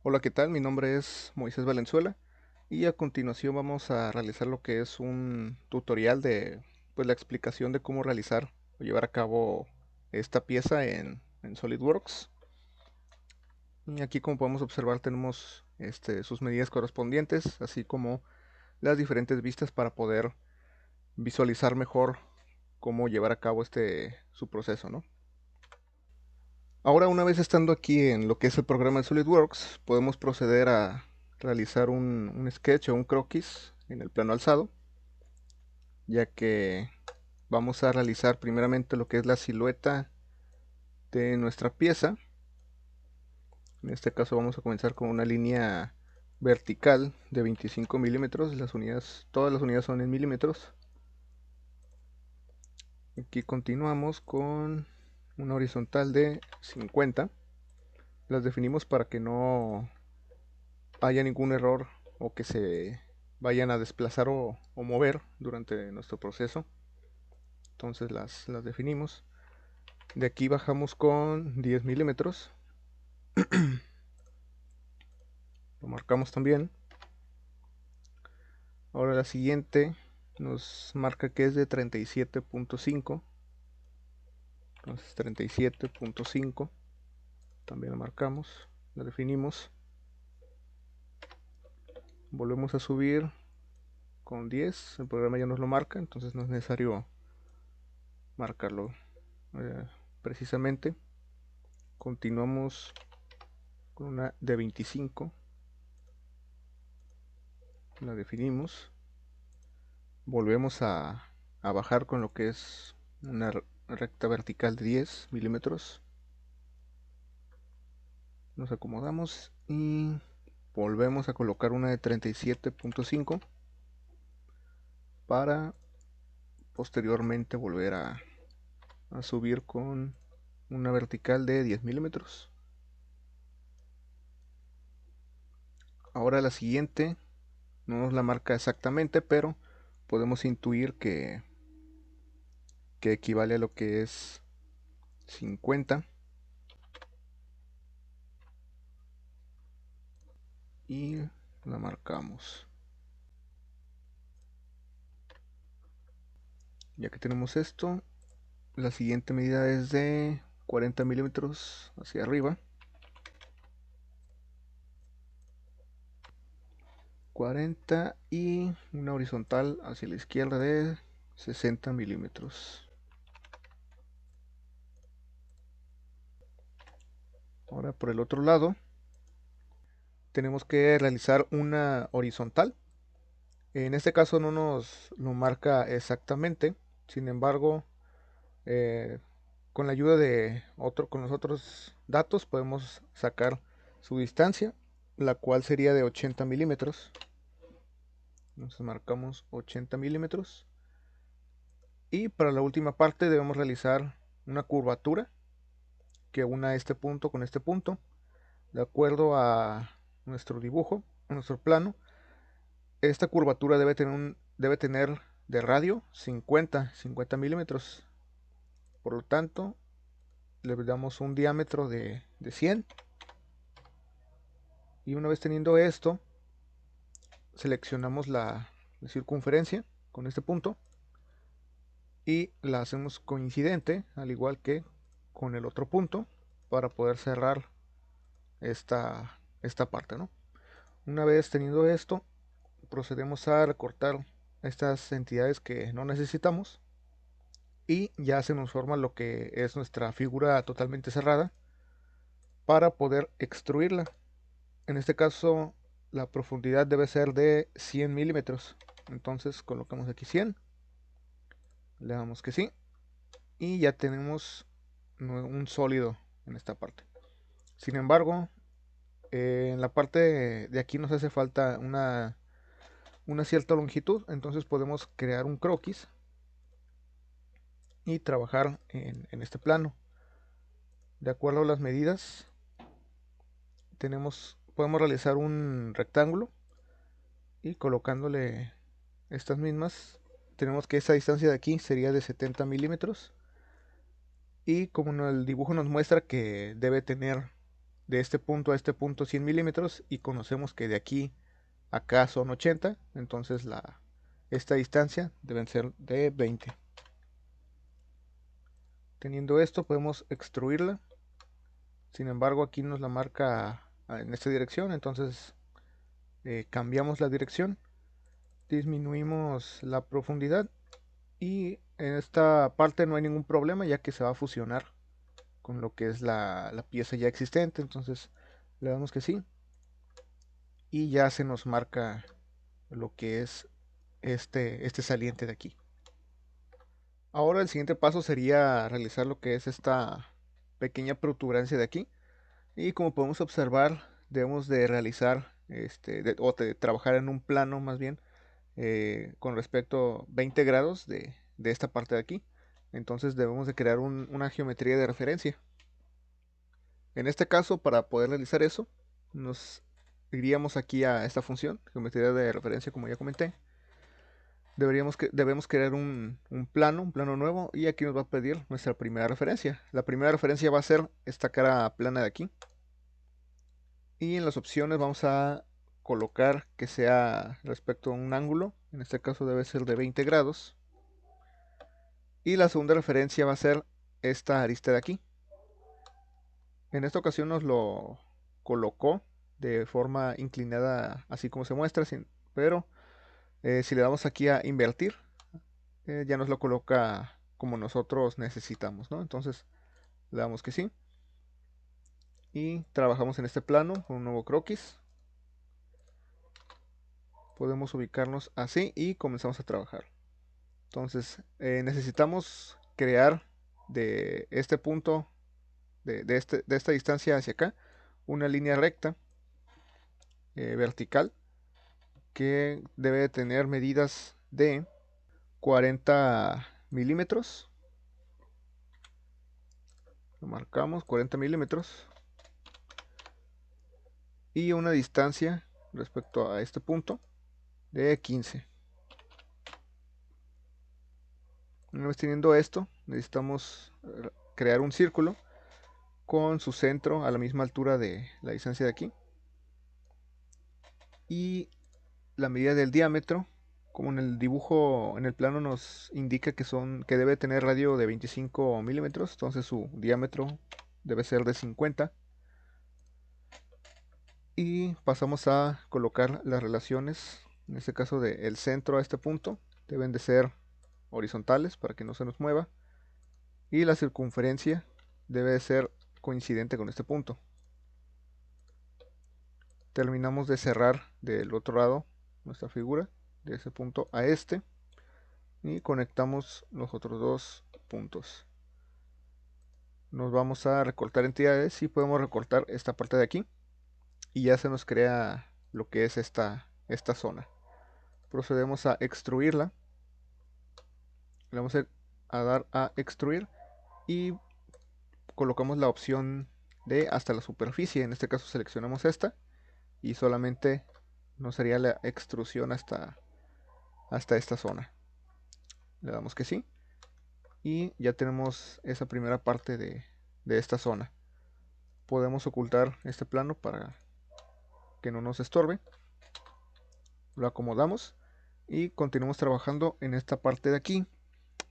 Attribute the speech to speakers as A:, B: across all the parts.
A: Hola, ¿qué tal? Mi nombre es Moisés Valenzuela y a continuación vamos a realizar lo que es un tutorial de la explicación de cómo realizar o llevar a cabo esta pieza en SolidWorks. Y aquí, como podemos observar, tenemos sus medidas correspondientes, así como las diferentes vistas para poder visualizar mejor cómo llevar a cabo su proceso, ¿no? Ahora, una vez estando aquí en lo que es el programa de SolidWorks, podemos proceder a realizar un sketch o un croquis en el plano alzado, ya que vamos a realizar primeramente lo que es la silueta de nuestra pieza. En este caso vamos a comenzar con una línea vertical de 25 milímetros. Todas las unidades son en milímetros. Aquí continuamos con una horizontal de 50. Las definimos para que no haya ningún error o que se vayan a desplazar o mover durante nuestro proceso. Entonces las definimos. De aquí bajamos con 10 milímetros. Lo marcamos también. Ahora la siguiente nos marca que es de 37.5. Entonces 37.5 también la marcamos, la definimos. Volvemos a subir con 10. El programa ya nos lo marca, entonces no es necesario marcarlo eh, precisamente. Continuamos con una de 25. La definimos. Volvemos a bajar con lo que es una recta vertical de 10 milímetros. Nos acomodamos y volvemos a colocar una de 37.5 para posteriormente volver a subir con una vertical de 10 milímetros. Ahora la siguiente no nos la marca exactamente, pero podemos intuir que equivale a lo que es 50 y la marcamos. Ya que tenemos esto, la siguiente medida es de 40 milímetros hacia arriba. 40 y una horizontal hacia la izquierda de 60 milímetros. Ahora por el otro lado tenemos que realizar una horizontal. En este caso no nos lo marca exactamente, sin embargo, eh, con la ayuda con los otros datos podemos sacar su distancia, la cual sería de 80 milímetros. Entonces marcamos 80 milímetros. Y para la última parte debemos realizar una curvatura que una este punto con este punto, de acuerdo a nuestro dibujo, a nuestro plano. Esta curvatura debe tener de radio 50 milímetros. Por lo tanto, le damos un diámetro de 100. Y una vez teniendo esto, seleccionamos la circunferencia con este punto y la hacemos coincidente, al igual que con el otro punto, para poder cerrar esta parte, ¿no? Una vez teniendo esto, procedemos a recortar estas entidades que no necesitamos y ya se nos forma lo que es nuestra figura totalmente cerrada para poder extruirla. En este caso, la profundidad debe ser de 100 milímetros. Entonces colocamos aquí 100, le damos que sí y ya tenemos un sólido en esta parte. Sin embargo, en la parte de aquí nos hace falta una cierta longitud, entonces podemos crear un croquis y trabajar en este plano. De acuerdo a las medidas, podemos realizar un rectángulo y colocándole estas mismas, tenemos que esa distancia de aquí sería de 70 milímetros y como el dibujo nos muestra que debe tener de este punto a este punto 100 milímetros y conocemos que de aquí a acá son 80, entonces esta distancia deben ser de 20. Teniendo esto podemos extruirla, sin embargo aquí nos la marca en esta dirección, entonces cambiamos la dirección, disminuimos la profundidad y en esta parte no hay ningún problema ya que se va a fusionar con lo que es la pieza ya existente, entonces le damos que sí y ya se nos marca lo que es este saliente de aquí. Ahora el siguiente paso sería realizar lo que es esta pequeña protuberancia de aquí y como podemos observar debemos de realizar o de trabajar en un plano más bien con respecto 20 grados de esta parte de aquí. Entonces debemos de crear una geometría de referencia. En este caso, para poder realizar eso, nos iríamos aquí a esta función, geometría de referencia, como ya comenté. Debemos crear un plano nuevo, y aquí nos va a pedir nuestra primera referencia. La primera referencia va a ser esta cara plana de aquí. Y en las opciones vamos a colocar que sea respecto a un ángulo, en este caso debe ser de 20 grados. Y la segunda referencia va a ser esta arista de aquí. En esta ocasión nos lo colocó de forma inclinada así como se muestra, pero si le damos aquí a invertir, ya nos lo coloca como nosotros necesitamos, ¿no? Entonces le damos que sí y trabajamos en este plano con un nuevo croquis. Podemos ubicarnos así y comenzamos a trabajar. Entonces necesitamos crear de este punto, de esta distancia hacia acá, una línea recta vertical que debe de tener medidas de 40 milímetros. Lo marcamos 40 milímetros y una distancia respecto a este punto de 15. Una vez teniendo esto, necesitamos crear un círculo con su centro a la misma altura de la distancia de aquí y la medida del diámetro, como en el dibujo, en el plano nos indica que debe tener radio de 25 milímetros, entonces su diámetro debe ser de 50. Y pasamos a colocar las relaciones, en este caso del centro a este punto, deben de ser horizontales para que no se nos mueva, y la circunferencia debe de ser coincidente con este punto. Terminamos de cerrar del otro lado nuestra figura, de ese punto a este, y conectamos los otros dos puntos. Nos vamos a recortar entidades y podemos recortar esta parte de aquí y ya se nos crea lo que es esta zona. Procedemos a extruirla, le vamos a dar a extruir y colocamos la opción de hasta la superficie. En este caso seleccionamos esta y solamente nos sería la extrusión hasta esta zona. Le damos que sí y ya tenemos esa primera parte de esta zona. Podemos ocultar este plano para que no nos estorbe. Lo acomodamos y continuamos trabajando en esta parte de aquí.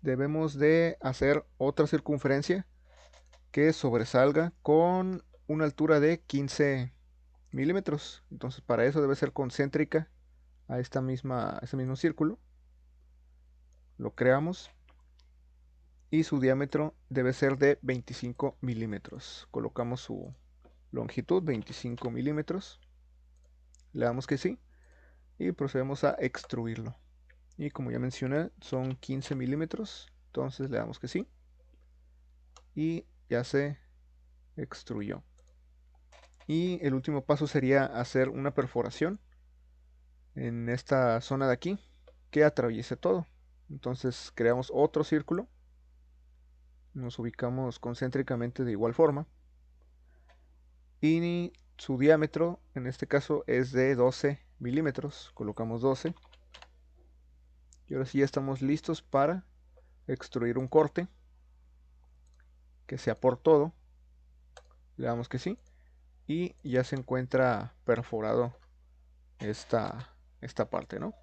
A: Debemos de hacer otra circunferencia que sobresalga con una altura de 15 milímetros. Entonces para eso debe ser concéntrica a ese mismo círculo. Lo creamos y su diámetro debe ser de 25 milímetros. Colocamos su longitud 25 milímetros. Le damos que sí y procedemos a extruirlo. Y como ya mencioné, son 15 milímetros. Entonces le damos que sí y ya se extruyó. Y el último paso sería hacer una perforación en esta zona de aquí que atraviese todo. Entonces creamos otro círculo, nos ubicamos concéntricamente de igual forma y su diámetro en este caso es de 12 milímetros. Colocamos 12 y ahora sí ya estamos listos para extruir un corte que sea por todo. Le damos que sí y ya se encuentra perforado esta parte, ¿no?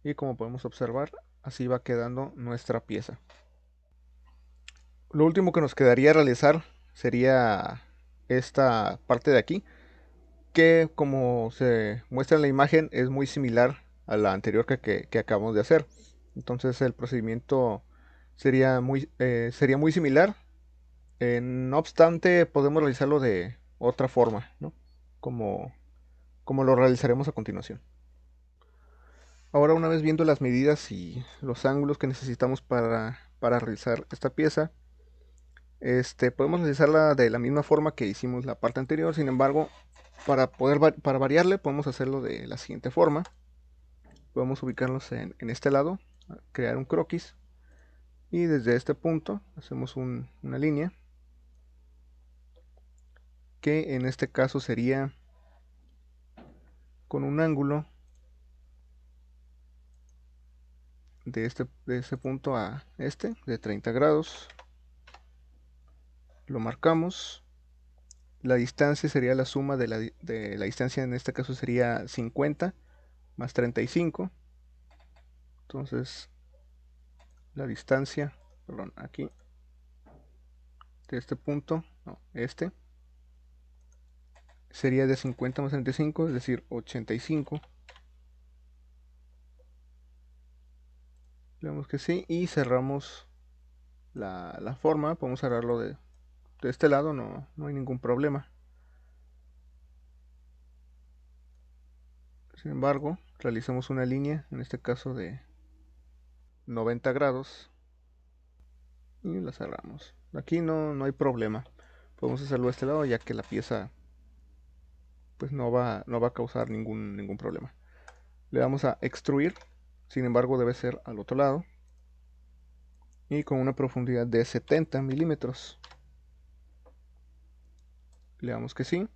A: Y como podemos observar, así va quedando nuestra pieza. Lo último que nos quedaría realizar sería esta parte de aquí, que como se muestra en la imagen es muy similar a la anterior que acabamos de hacer. Entonces el procedimiento sería muy similar. No obstante, podemos realizarlo de otra forma, ¿no? Como, como lo realizaremos a continuación. Ahora, una vez viendo las medidas y los ángulos que necesitamos para realizar esta pieza, podemos realizarla de la misma forma que hicimos la parte anterior. Sin embargo, para variarle, podemos hacerlo de la siguiente forma. Podemos ubicarnos en este lado, crear un croquis, y desde este punto hacemos una línea, que en este caso sería con un ángulo de este punto a de 30 grados. Lo marcamos. La distancia sería la suma de la distancia, en este caso sería 50 más 35. Entonces la distancia, perdón, aquí, de este punto, no, sería de 50 más 35, es decir, 85. Le damos que sí y cerramos la forma. Podemos cerrarlo de este lado, no hay ningún problema. Sin embargo, realizamos una línea, en este caso de 90 grados, y la cerramos. Aquí no hay problema. Podemos hacerlo de este lado, ya que la pieza pues no va a causar ningún problema. Le damos a extruir, sin embargo debe ser al otro lado, y con una profundidad de 70 milímetros. Le damos que sí,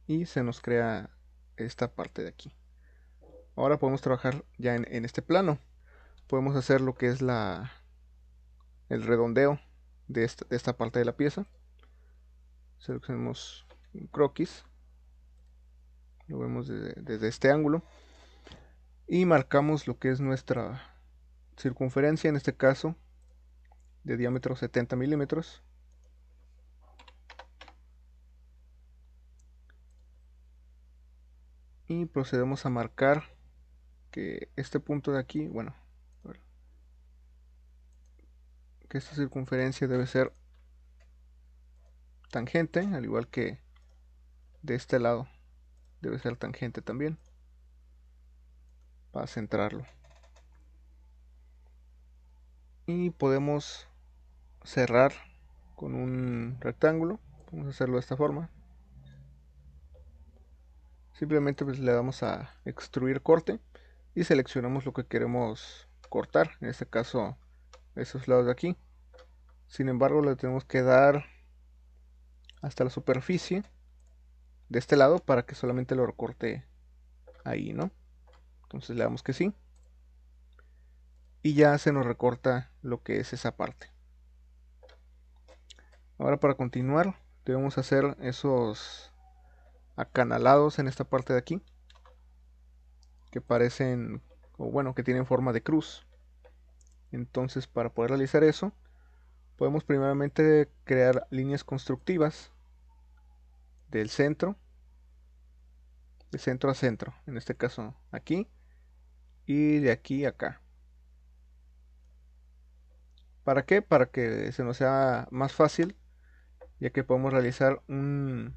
A: y se nos crea esta parte de aquí. Ahora podemos trabajar ya en este plano. Podemos hacer lo que es el redondeo de esta parte de la pieza. Seleccionamos un croquis, lo vemos desde este ángulo, y marcamos lo que es nuestra circunferencia, en este caso de diámetro 70 milímetros. Y procedemos a marcar que este punto de aquí, bueno, que esta circunferencia debe ser tangente, al igual que de este lado debe ser tangente también, para centrarlo. Y podemos cerrar con un rectángulo. Vamos a hacerlo de esta forma. Simplemente pues le damos a extruir corte y seleccionamos lo que queremos cortar, en este caso esos lados de aquí. Sin embargo, le tenemos que dar hasta la superficie de este lado para que solamente lo recorte ahí, ¿no? Entonces le damos que sí, y ya se nos recorta lo que es esa parte. Ahora, para continuar, debemos hacer esos acanalados en esta parte de aquí, que parecen, o bueno, que tienen forma de cruz. Entonces, para poder realizar eso, podemos primeramente crear líneas constructivas del centro, de centro a centro, en este caso aquí, y de aquí a acá. ¿Para qué? Para que se nos sea más fácil, ya que podemos realizar un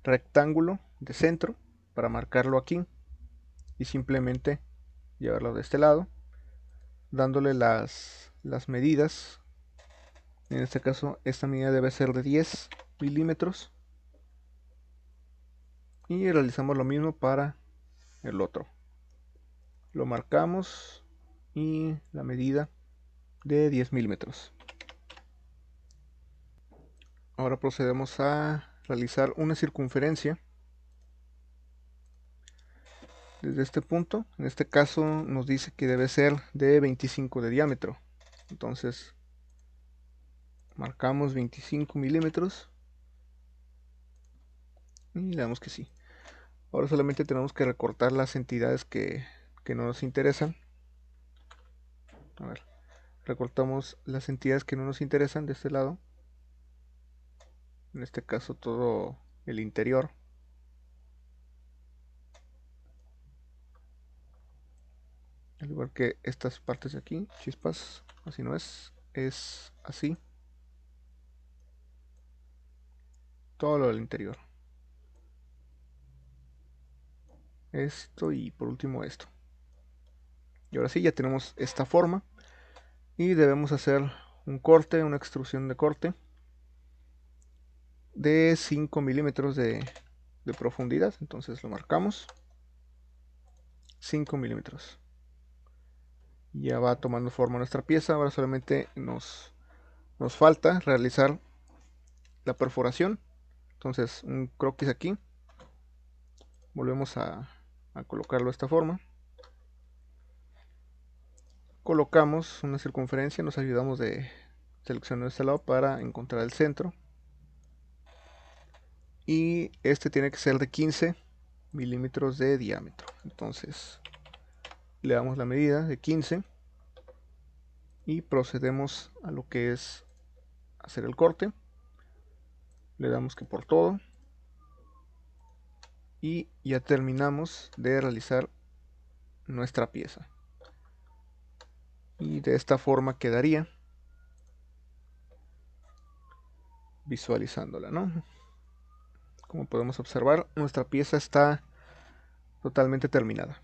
A: rectángulo de centro para marcarlo aquí y simplemente llevarlo de este lado, dándole las medidas. En este caso, esta medida debe ser de 10 milímetros, y realizamos lo mismo para el otro. Lo marcamos y la medida de 10 milímetros. Ahora procedemos a realizar una circunferencia desde este punto. En este caso nos dice que debe ser de 25 de diámetro. Entonces marcamos 25 milímetros y le damos que sí. Ahora solamente tenemos que recortar las entidades que no nos interesan. A ver, recortamos las entidades que no nos interesan de este lado. En este caso todo el interior. Al igual que estas partes de aquí, chispas, así no es así. Todo lo del interior. Esto y por último esto. Y ahora sí, ya tenemos esta forma. Y debemos hacer un corte, una extrusión de corte de 5 milímetros de profundidad. Entonces lo marcamos. 5 milímetros. Ya va tomando forma nuestra pieza. Ahora solamente nos falta realizar la perforación. Entonces un croquis aquí. Volvemos a colocarlo de esta forma. Colocamos una circunferencia. Nos ayudamos de seleccionar este lado para encontrar el centro. Y este tiene que ser de 15 milímetros de diámetro. Entonces le damos la medida de 15 y procedemos a lo que es hacer el corte. Le damos que por todo y ya terminamos de realizar nuestra pieza. Y de esta forma quedaría, visualizándola, ¿no? Como podemos observar, nuestra pieza está totalmente terminada.